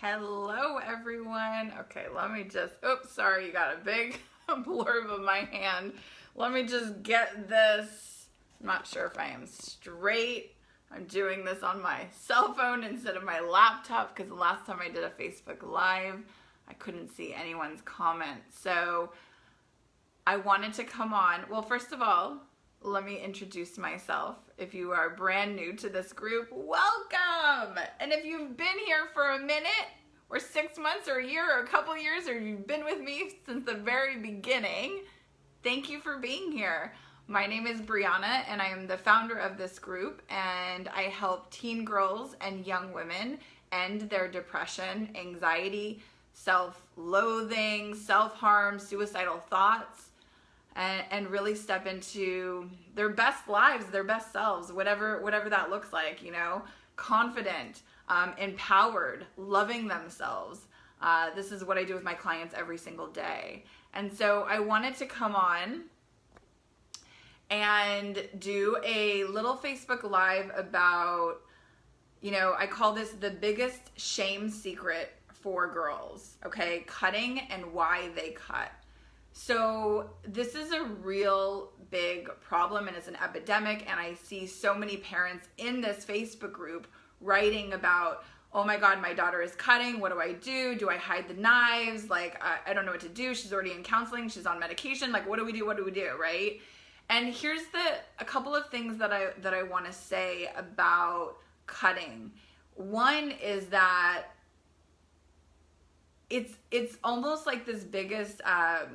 Hello everyone. Okay, let me just, oops, sorry, you got a big blurb of my hand. Let me just get this. I'm not sure if I am straight. I'm doing this on my cell phone instead of my laptop because the last time I did a Facebook Live, I couldn't see anyone's comments. So I wanted to come on. Well, first of all, let me introduce myself. If you are brand new to this group, welcome! And if you've been here for a minute, or 6 months, or a year, or a couple years, or you've been with me since the very beginning, thank you for being here. My name is Brianna, and I am the founder of this group, and I help teen girls and young women end their depression, anxiety, self-loathing, self-harm, suicidal thoughts, and really step into their best lives, their best selves, whatever that looks like, you know, confident, empowered, loving themselves. This is what I do with my clients every single day. And so I wanted to come on and do a little Facebook Live about, you know, I call this the biggest shame secret for girls, okay? Cutting and why they cut. So this is a real big problem and it's an epidemic, and I see so many parents in this Facebook group writing about, oh my God, my daughter is cutting. What do I do? Do I hide the knives? Like, I don't know what to do. She's already in counseling. She's on medication. Like, what do we do? What do we do? Right? And here's a couple of things that I want to say about cutting. One is that it's almost like this biggest, I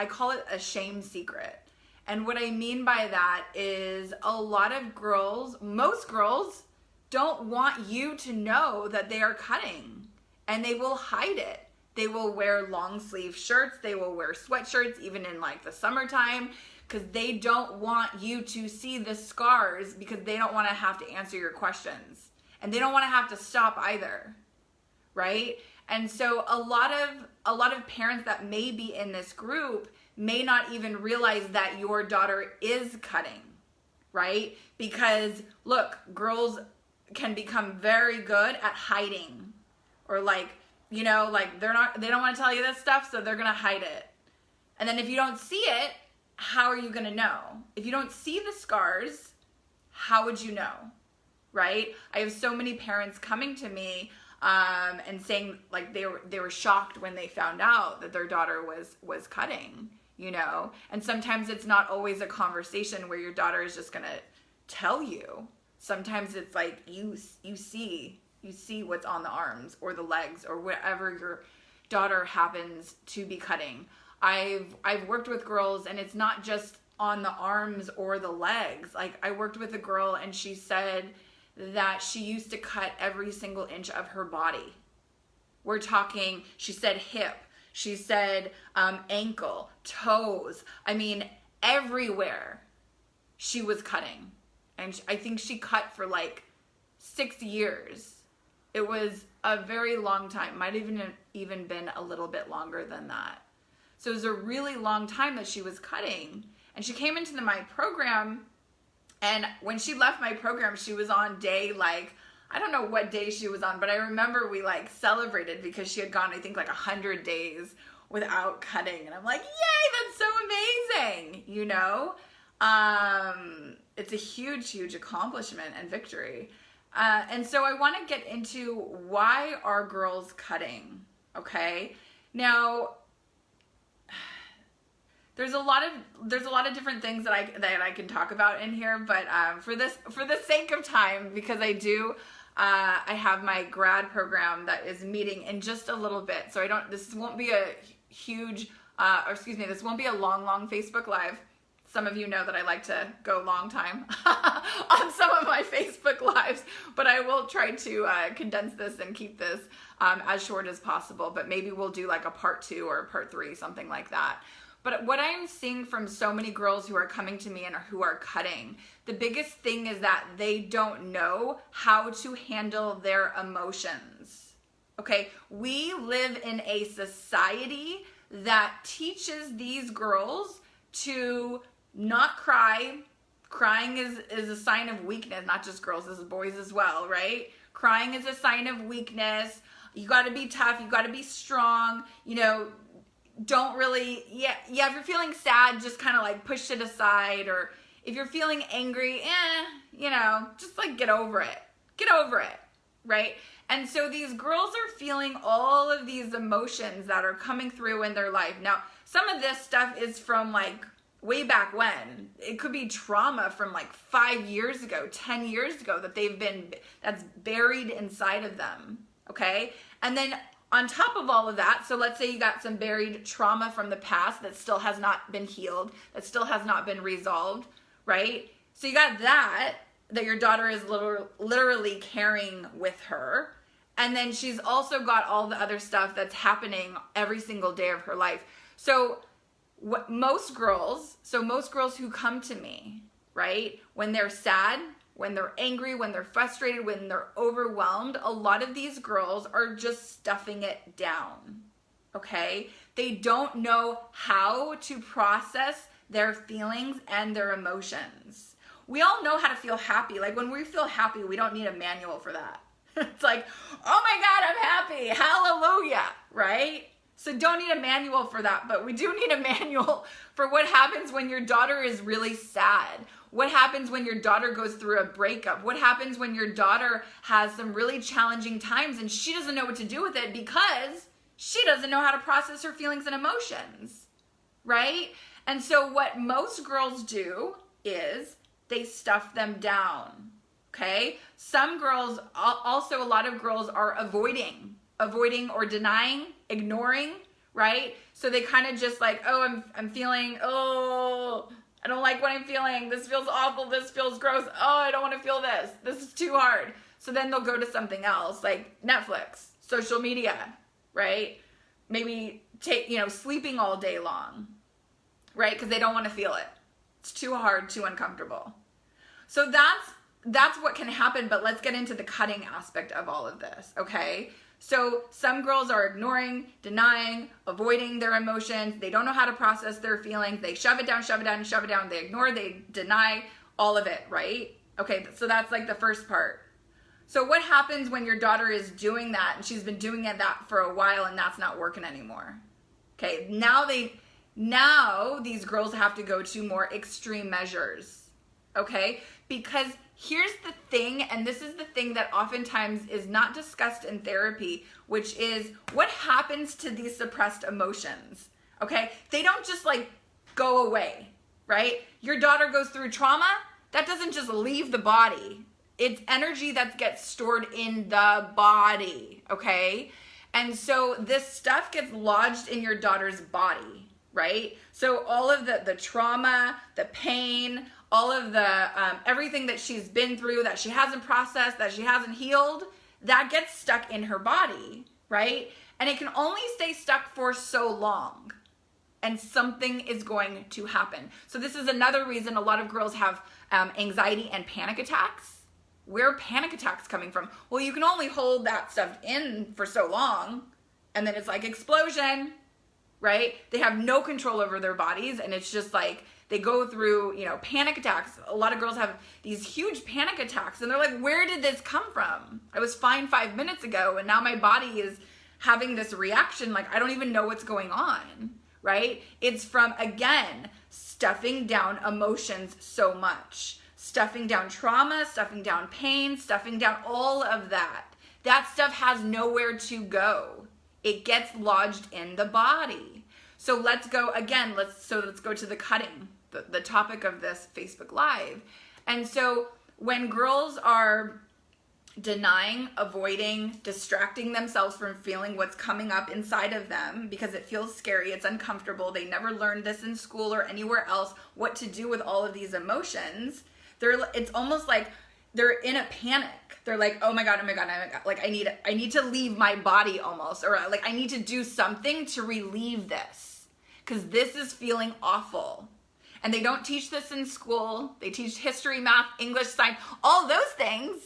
call it a shame secret. And what I mean by that is a lot of girls, most girls, don't want you to know that they are cutting, and they will hide it. They will wear long sleeve shirts. They will wear sweatshirts even in like the summertime because they don't want you to see the scars, because they don't want to have to answer your questions, and they don't want to have to stop either, right? And so a lot of parents that may be in this group may not even realize that your daughter is cutting, right? Because look, girls can become very good at hiding, or like, you know, like they don't want to tell you this stuff, so they're going to hide it. And then if you don't see it, how are you going to know? If you don't see the scars, how would you know? Right? I have so many parents coming to me and saying like they were shocked when they found out that their daughter was cutting, you know. And sometimes it's not always a conversation where your daughter is just going to tell you. Sometimes it's like you see what's on the arms or the legs or wherever your daughter happens to be cutting. I've worked with girls, and it's not just on the arms or the legs. Like, I worked with a girl, and she said that she used to cut every single inch of her body. We're talking, she said hip, she said ankle, toes. I mean, everywhere she was cutting. And I think she cut for like 6 years. It was a very long time. Might even been a little bit longer than that. So it was a really long time that she was cutting. And she came into my program, and when she left my program, she was on day, like, I don't know what day she was on, but I remember we like celebrated because she had gone, I think, like 100 days without cutting. And I'm like, yay, that's so amazing, you know? It's a huge, huge accomplishment and victory. And so I want to get into why are girls cutting, okay? Now, there's a lot of different things that I can talk about in here, but for the sake of time, because I have my grad program that is meeting in just a little bit, so this won't be a huge, this won't be a long Facebook Live. Some of you know that I like to go long time on some of my Facebook Lives, but I will try to condense this and keep this as short as possible, but maybe we'll do like a part 2 or a part 3, something like that. But what I'm seeing from so many girls who are coming to me and who are cutting, the biggest thing is that they don't know how to handle their emotions. Okay, we live in a society that teaches these girls to not cry. Crying is a sign of weakness, not just girls, this is boys as well, right? Crying is a sign of weakness. You got to be tough. You got to be strong. You know, don't really, if you're feeling sad, just kind of like push it aside. Or if you're feeling angry, you know, just like get over it. Get over it, right? And so these girls are feeling all of these emotions that are coming through in their life. Now, some of this stuff is from like way back when. It could be trauma from like 5 years ago, 10 years ago that's buried inside of them, okay? And then on top of all of that, so let's say you got some buried trauma from the past that still has not been healed, that still has not been resolved, right? So you got that your daughter is literally carrying with her. And then she's also got all the other stuff that's happening every single day of her life. So most girls who come to me, right, when they're sad, when they're angry, when they're frustrated, when they're overwhelmed, a lot of these girls are just stuffing it down, okay? They don't know how to process their feelings and their emotions. We all know how to feel happy. Like when we feel happy, we don't need a manual for that. It's like, oh my God, I'm happy. Hallelujah, right? So don't need a manual for that, but we do need a manual for what happens when your daughter is really sad. What happens when your daughter goes through a breakup? What happens when your daughter has some really challenging times and she doesn't know what to do with it because she doesn't know how to process her feelings and emotions, right? And so what most girls do is they stuff them down, okay? Some girls, also a lot of girls are avoiding or denying, ignoring, right? So they kind of just like, oh, I'm feeling, oh, I don't like what I'm feeling. This feels awful. This feels gross. Oh, I don't want to feel this. This is too hard. So then they'll go to something else like Netflix, social media, right? Maybe sleeping all day long, right? Because they don't want to feel it. It's too hard, too uncomfortable. So that's what can happen, but let's get into the cutting aspect of all of this, okay? So some girls are ignoring, denying, avoiding their emotions. They don't know how to process their feelings. They shove it down, shove it down, shove it down. They ignore, they deny, all of it, right? Okay, so that's like the first part. So what happens when your daughter is doing that and she's been doing that for a while and that's not working anymore? Okay, now these girls have to go to more extreme measures, okay? Because here's the thing, and this is the thing that oftentimes is not discussed in therapy, which is what happens to these suppressed emotions, okay? They don't just like go away, right? Your daughter goes through trauma, that doesn't just leave the body. It's energy that gets stored in the body, okay? And so this stuff gets lodged in your daughter's body, right? So all of the trauma, the pain, all of the everything that she's been through that she hasn't processed, that she hasn't healed, that gets stuck in her body, right? And it can only stay stuck for so long. And something is going to happen. So this is another reason a lot of girls have anxiety and panic attacks. Where are panic attacks coming from? Well, you can only hold that stuff in for so long, and then it's like explosion, right? They have no control over their bodies, and it's just like they go through, panic attacks. A lot of girls have these huge panic attacks, and they're like, where did this come from? I was fine 5 minutes ago, and now my body is having this reaction like I don't even know what's going on, right? It's from, again, stuffing down emotions so much. Stuffing down trauma, stuffing down pain, stuffing down all of that. That stuff has nowhere to go. It gets lodged in the body. So let's go again. Let's go to the cutting, the topic of this Facebook Live. And so when girls are denying, avoiding, distracting themselves from feeling what's coming up inside of them because it feels scary, it's uncomfortable, they never learned this in school or anywhere else, what to do with all of these emotions, it's almost like they're in a panic. They're like, oh my God. Like I need to leave my body almost, or like I need to do something to relieve this because this is feeling awful. And they don't teach this in school. They teach history, math, English, science, all those things,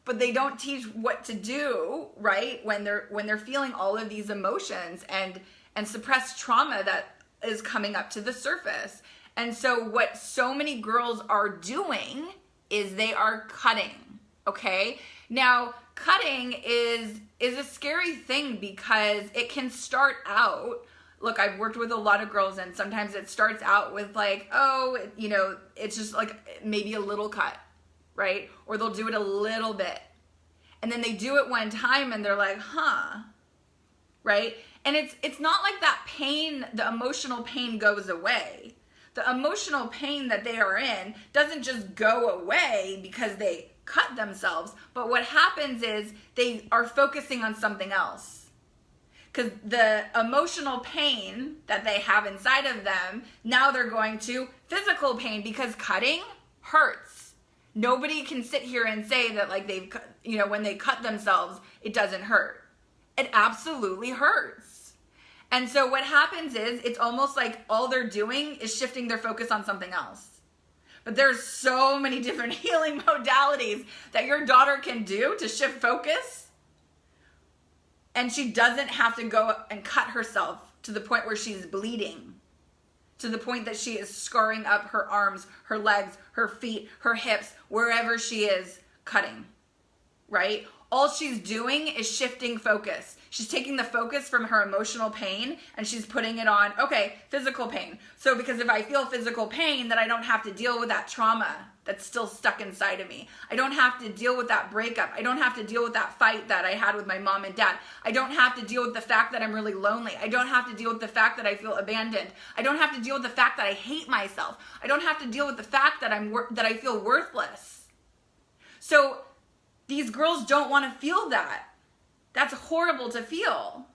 but they don't teach what to do, right? When they're feeling all of these emotions and suppressed trauma that is coming up to the surface. And so what so many girls are doing is they are cutting, okay? Now, cutting is a scary thing because it can start out, look, I've worked with a lot of girls, and sometimes it starts out with like, oh, you know, it's just like maybe a little cut, right? Or they'll do it a little bit. And then they do it one time and they're like, huh, right? And it's not like that pain, the emotional pain goes away. The emotional pain that they are in doesn't just go away because they cut themselves, but what happens is they are focusing on something else. Because the emotional pain that they have inside of them, now they're going to physical pain because cutting hurts. Nobody can sit here and say that like they've, you know, when they cut themselves, it doesn't hurt. It absolutely hurts. And so what happens is it's almost like all they're doing is shifting their focus on something else. But there's so many different healing modalities that your daughter can do to shift focus. And she doesn't have to go and cut herself to the point where she's bleeding, to the point that she is scarring up her arms, her legs, her feet, her hips, wherever she is cutting, right? All she's doing is shifting focus. She's taking the focus from her emotional pain and she's putting it on, okay, physical pain. So because if I feel physical pain, then I don't have to deal with that trauma that's still stuck inside of me. I don't have to deal with that breakup. I don't have to deal with that fight that I had with my mom and dad. I don't have to deal with the fact that I'm really lonely. I don't have to deal with the fact that I feel abandoned. I don't have to deal with the fact that I hate myself. I don't have to deal with the fact that I feel worthless. So these girls don't want to feel that. That's horrible to feel.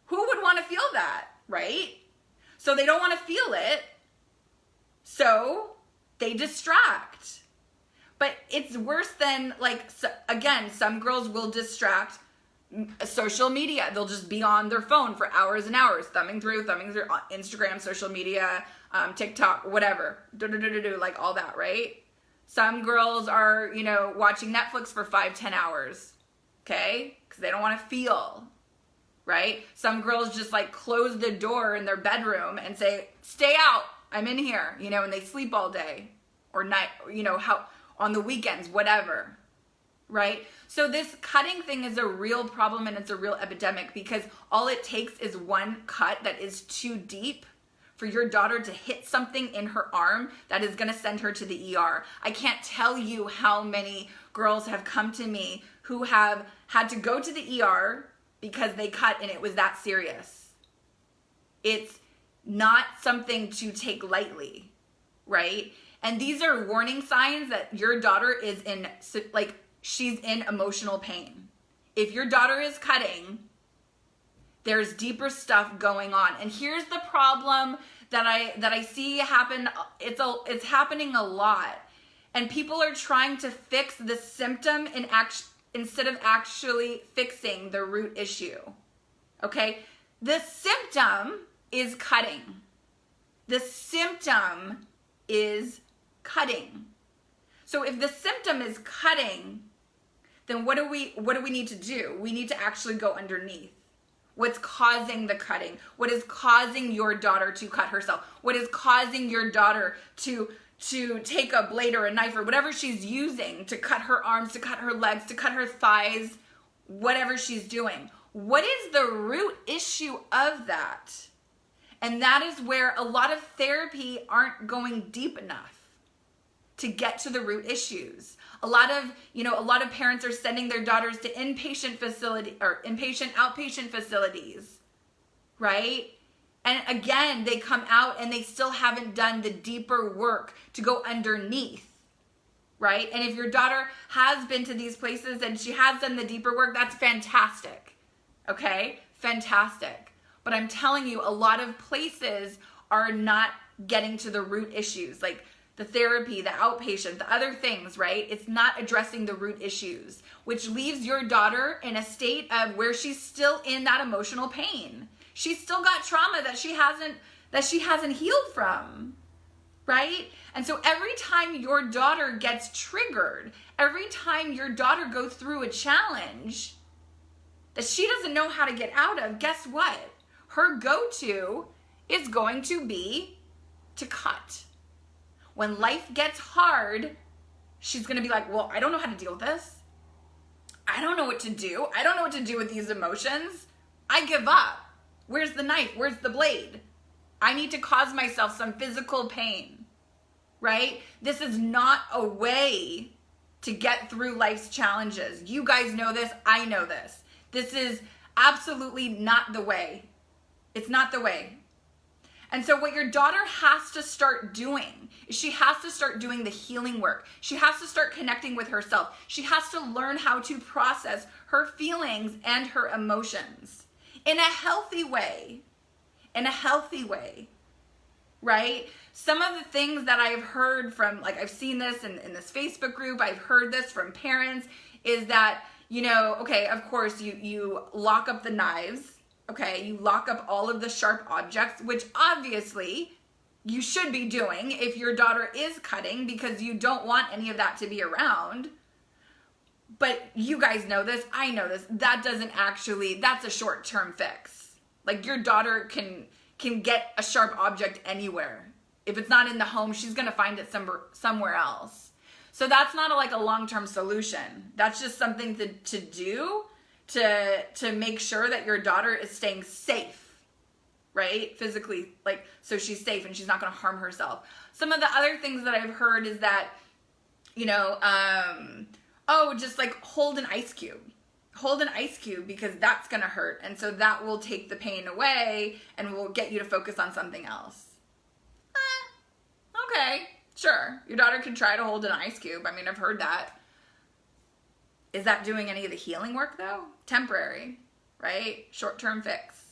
Who would want to feel that, right? So they don't want to feel it. So they distract. But it's worse than, like, again, some girls will distract social media. They'll just be on their phone for hours and hours, thumbing through Instagram, social media, TikTok, whatever, like all that, right? Some girls are, you know, watching Netflix for 5-10 hours, okay? Because they don't want to feel, right? Some girls just like close the door in their bedroom and say, stay out, I'm in here, you know, and they sleep all day or night, you know, how on the weekends, whatever, right? So this cutting thing is a real problem and it's a real epidemic because all it takes is one cut that is too deep for your daughter to hit something in her arm that is going to send her to the ER. I can't tell you how many girls have come to me who have had to go to the ER because they cut and it was that serious. It's not something to take lightly, right? And these are warning signs that your daughter is in, like, she's in emotional pain. If your daughter is cutting, there's deeper stuff going on. And here's the problem that I see happen. It's happening a lot. And people are trying to fix the symptom instead of actually fixing the root issue. Okay? The symptom is cutting. The symptom is cutting. So if the symptom is cutting, then what do we need to do? We need to actually go underneath. What's causing the cutting? What is causing your daughter to cut herself? What is causing your daughter to take a blade or a knife or whatever she's using to cut her arms, to cut her legs, to cut her thighs, whatever she's doing? What is the root issue of that? And that is where a lot of therapy aren't going deep enough to get to the root issues. A lot of parents are sending their daughters to inpatient outpatient facilities, right? And again, they come out and they still haven't done the deeper work to go underneath, right? And if your daughter has been to these places and she has done the deeper work, that's fantastic, okay? Fantastic. But I'm telling you, a lot of places are not getting to the root issues, like the therapy, the outpatient, the other things, right? It's not addressing the root issues, which leaves your daughter in a state of where she's still in that emotional pain. She's still got trauma that she hasn't healed from, right? And so every time your daughter gets triggered, every time your daughter goes through a challenge that she doesn't know how to get out of, guess what? Her go-to is going to be to cut. When life gets hard, she's going to be like, well, I don't know how to deal with this. I don't know what to do. I don't know what to do with these emotions. I give up. Where's the knife? Where's the blade? I need to cause myself some physical pain, right? This is not a way to get through life's challenges. You guys know this. I know this. This is absolutely not the way. It's not the way. And so what your daughter has to start doing is she has to start doing the healing work. She has to start connecting with herself. She has to learn how to process her feelings and her emotions in a healthy way. In a healthy way, right? Some of the things that I've heard from, like I've seen this in this Facebook group, I've heard this from parents, is that, you know, okay, of course you lock up the knives, okay? You lock up all of the sharp objects, which obviously you should be doing if your daughter is cutting, because you don't want any of that to be around. But you guys know this, I know this, that doesn't actually, that's a short-term fix. Like your daughter can get a sharp object anywhere. If it's not in the home, she's gonna find it somewhere else. So that's not like a long-term solution. That's just something to do to make sure that your daughter is staying safe, right? Physically, like, so she's safe and she's not gonna harm herself. Some of the other things that I've heard is that, you know, just like hold an ice cube. Hold an ice cube because that's gonna hurt. And so that will take the pain away and will get you to focus on something else. Okay, sure. Your daughter can try to hold an ice cube. I mean, I've heard that. Is that doing any of the healing work though? Temporary, right? Short-term fix.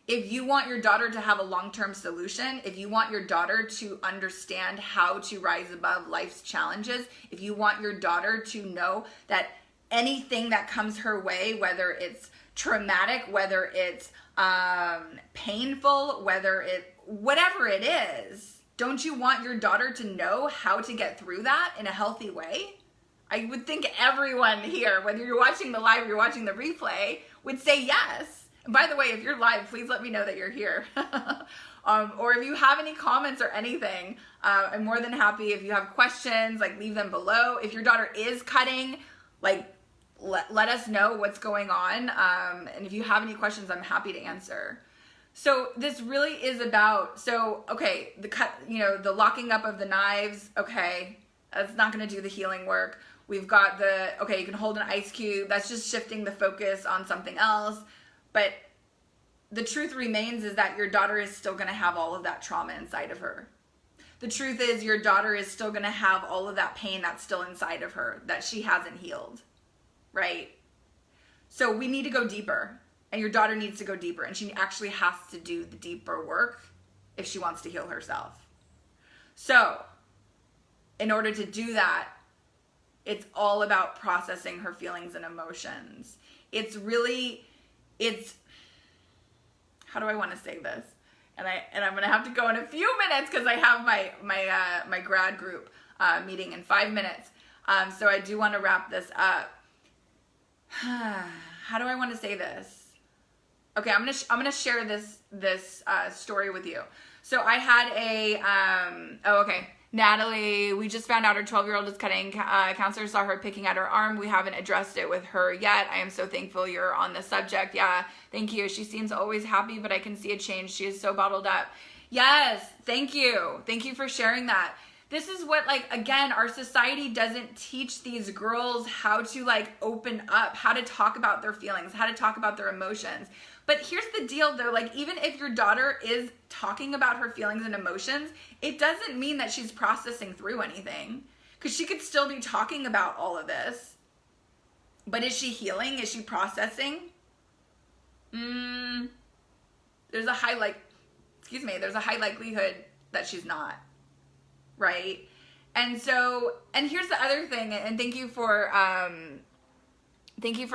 If you want your daughter to have a long-term solution, if you want your daughter to understand how to rise above life's challenges, if you want your daughter to know that anything that comes her way, whether it's traumatic, whether it's painful, whatever it is, don't you want your daughter to know how to get through that in a healthy way? I would think everyone here, whether you're watching the live or you're watching the replay, would say yes. And by the way, if you're live, please let me know that you're here. Or if you have any comments or anything, I'm more than happy. If you have questions, like leave them below. If your daughter is cutting, like let us know what's going on. And if you have any questions, I'm happy to answer. So this really is about, okay, the locking up of the knives, okay, that's not going to do the healing work. We've got you can hold an ice cube. That's just shifting the focus on something else. But the truth remains is that your daughter is still going to have all of that trauma inside of her. The truth is your daughter is still going to have all of that pain that's still inside of her that she hasn't healed. Right? So we need to go deeper, and your daughter needs to go deeper, and she actually has to do the deeper work if she wants to heal herself. So in order to do that, it's all about processing her feelings and emotions. It's how do I want to say this? And I'm going to have to go in a few minutes because I have my grad group meeting in 5 minutes. So I do want to wrap this up. How do I want to say this? Okay, I'm gonna share this story with you. So I had Natalie, we just found out her 12-year-old is cutting. Counselor saw her picking at her arm. We haven't addressed it with her yet. I am so thankful you're on the subject. Yeah, thank you. She seems always happy, but I can see a change. She is so bottled up. Yes, thank you. Thank you for sharing that. This is what, again, our society doesn't teach these girls how to, open up, how to talk about their feelings, how to talk about their emotions. But here's the deal, though. Even if your daughter is talking about her feelings and emotions, it doesn't mean that she's processing through anything. Because she could still be talking about all of this. But is she healing? Is she processing? There's a high likelihood that she's not. Right? And here's the other thing, and thank you for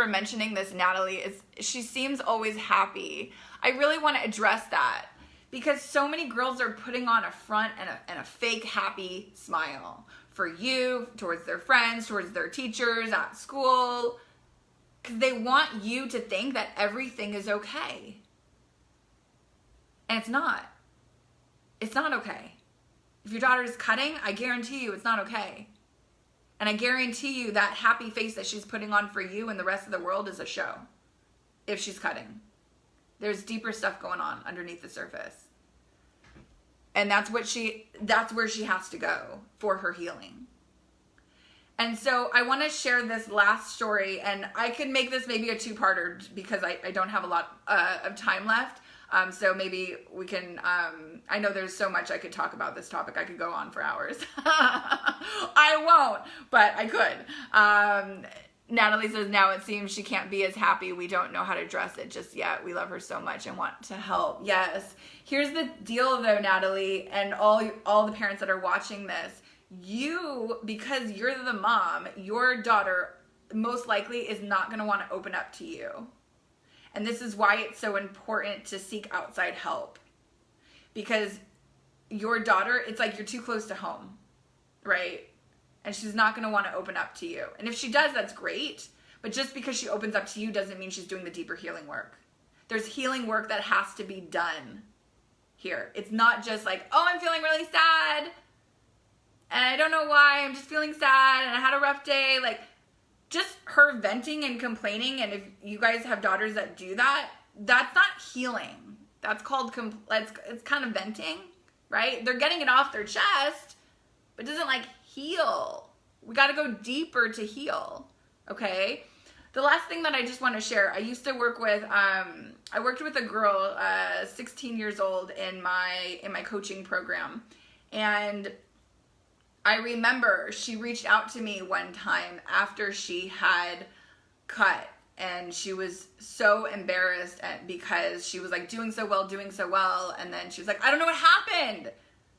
mentioning this, Natalie, she seems always happy. I really want to address that because so many girls are putting on a front and a fake happy smile for you, towards their friends, towards their teachers at school, because they want you to think that everything is okay. And it's not. It's not okay. If your daughter is cutting, I guarantee you it's not okay. And I guarantee you that happy face that she's putting on for you and the rest of the world is a show. If she's cutting. There's deeper stuff going on underneath the surface. And that's where she has to go for her healing. And so I want to share this last story, and I could make this maybe a two-parter because I don't have a lot of time left. So maybe we can, I know there's so much I could talk about this topic. I could go on for hours. I won't, but I could. Natalie says, now it seems she can't be as happy. We don't know how to address it just yet. We love her so much and want to help. Yes. Here's the deal though, Natalie, and all the parents that are watching this. You, because you're the mom, your daughter most likely is not going to want to open up to you. And this is why it's so important to seek outside help. Because your daughter, it's like you're too close to home, right? And she's not going to want to open up to you. And if she does, that's great. But just because she opens up to you doesn't mean she's doing the deeper healing work. There's healing work that has to be done here. It's not just like, oh, I'm feeling really sad. And I don't know why. I'm just feeling sad. And I had a rough day. Like, just her venting and complaining. And if you guys have daughters that do that, that's not healing. That's called, it's kind of venting, right? They're getting it off their chest, but it doesn't like heal. We got to go deeper to heal. Okay. The last thing that I just want to share, I used to work with, I worked with a girl, 16 years old in my coaching program. And I remember she reached out to me one time after she had cut, and she was so embarrassed because she was like doing so well. And then she was like, I don't know what happened.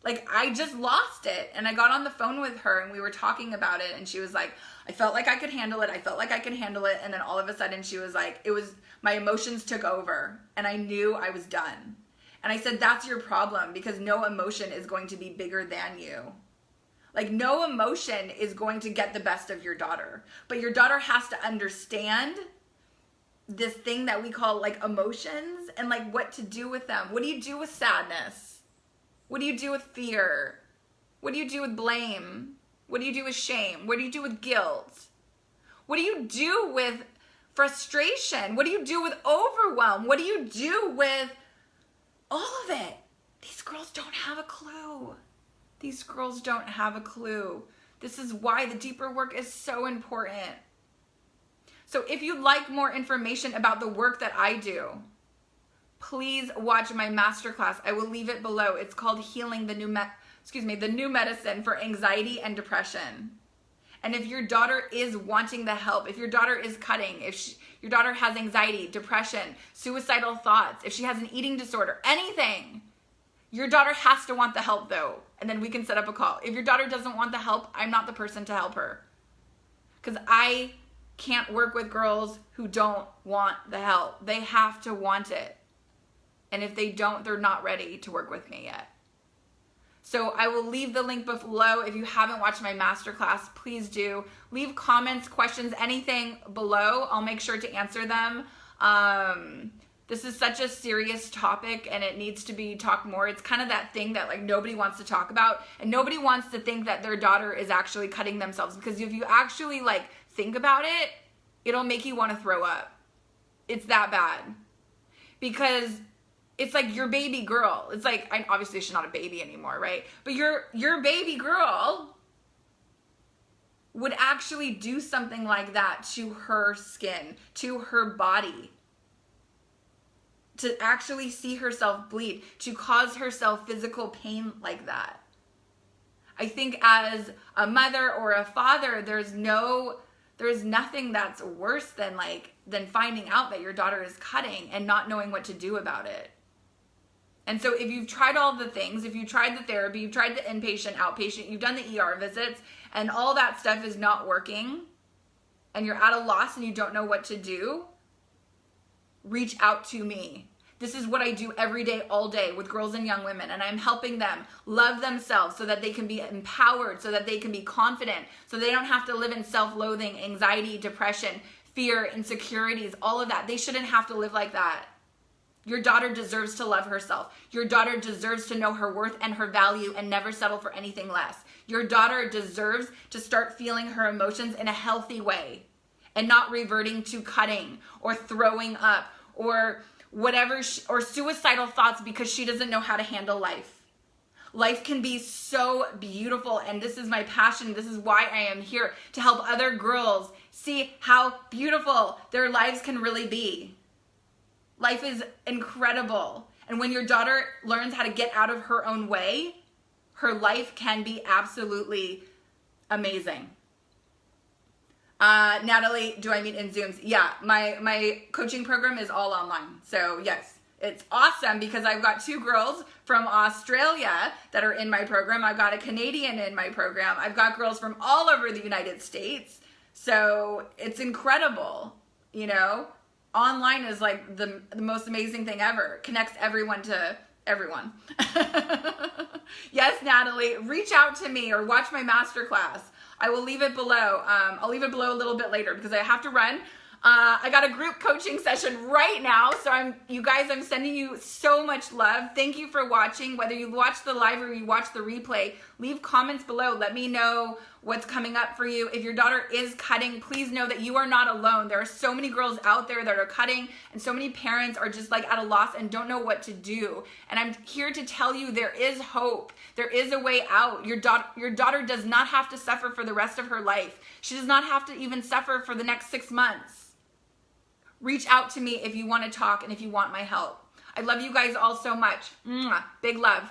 Like, I just lost it. And I got on the phone with her and we were talking about it. And she was like, I felt like I could handle it. And then all of a sudden she was like, my emotions took over and I knew I was done. And I said, that's your problem, because no emotion is going to be bigger than you. Like, no emotion is going to get the best of your daughter. But your daughter has to understand this thing that we call like emotions and like what to do with them. What do you do with sadness? What do you do with fear? What do you do with blame? What do you do with shame? What do you do with guilt? What do you do with frustration? What do you do with overwhelm? What do you do with all of it? These girls don't have a clue. These girls don't have a clue. This is why the deeper work is so important. So if you'd like more information about the work that I do, please watch my masterclass. I will leave it below. It's called Healing the New Medicine for Anxiety and Depression. And if your daughter is wanting the help, if your daughter is cutting, your daughter has anxiety, depression, suicidal thoughts, if she has an eating disorder, anything, your daughter has to want the help though. And then we can set up a call. If your daughter doesn't want the help, I'm not the person to help her. Because I can't work with girls who don't want the help. They have to want it. And if they don't, they're not ready to work with me yet. So I will leave the link below. If you haven't watched my masterclass, please do. Leave comments, questions, anything below. I'll make sure to answer them. This is such a serious topic and it needs to be talked more. It's kind of that thing that like nobody wants to talk about, and nobody wants to think that their daughter is actually cutting themselves, because if you actually like think about it, it'll make you want to throw up. It's that bad. Because it's like your baby girl. It's like, obviously she's not a baby anymore, right? But your baby girl would actually do something like that to her skin, to her body. To actually see herself bleed, to cause herself physical pain like that. I think as a mother or a father, there's nothing that's worse than finding out that your daughter is cutting and not knowing what to do about it. And so if you've tried all the things, if you tried the therapy, you've tried the inpatient, outpatient, you've done the ER visits, and all that stuff is not working, and you're at a loss and you don't know what to do, reach out to me. This is what I do every day, all day with girls and young women, and I'm helping them love themselves so that they can be empowered, so that they can be confident, so they don't have to live in self-loathing, anxiety, depression, fear, insecurities, all of that. They shouldn't have to live like that. Your daughter deserves to love herself. Your daughter deserves to know her worth and her value and never settle for anything less. Your daughter deserves to start feeling her emotions in a healthy way and not reverting to cutting or throwing up or whatever, or suicidal thoughts because she doesn't know how to handle life. Life can be so beautiful, and this is my passion. This is why I am here, to help other girls see how beautiful their lives can really be. Life is incredible. And when your daughter learns how to get out of her own way, her life can be absolutely amazing. Natalie, do I meet in Zooms? Yeah, my coaching program is all online. So yes, it's awesome because I've got 2 girls from Australia that are in my program. I've got a Canadian in my program. I've got girls from all over the United States. So it's incredible, you know? Online is like the most amazing thing ever. Connects everyone to everyone. Yes, Natalie, reach out to me or watch my masterclass. I will leave it below. I'll leave it below a little bit later because I have to run. I got a group coaching session right now. So I'm sending you so much love. Thank you for watching. Whether you watch the live or you watch the replay, leave comments below. Let me know what's coming up for you. If your daughter is cutting, please know that you are not alone. There are so many girls out there that are cutting, and so many parents are just like at a loss and don't know what to do. And I'm here to tell you there is hope. There is a way out. Your daughter does not have to suffer for the rest of her life. She does not have to even suffer for the next 6 months. Reach out to me if you want to talk and if you want my help. I love you guys all so much. Mwah. Big love.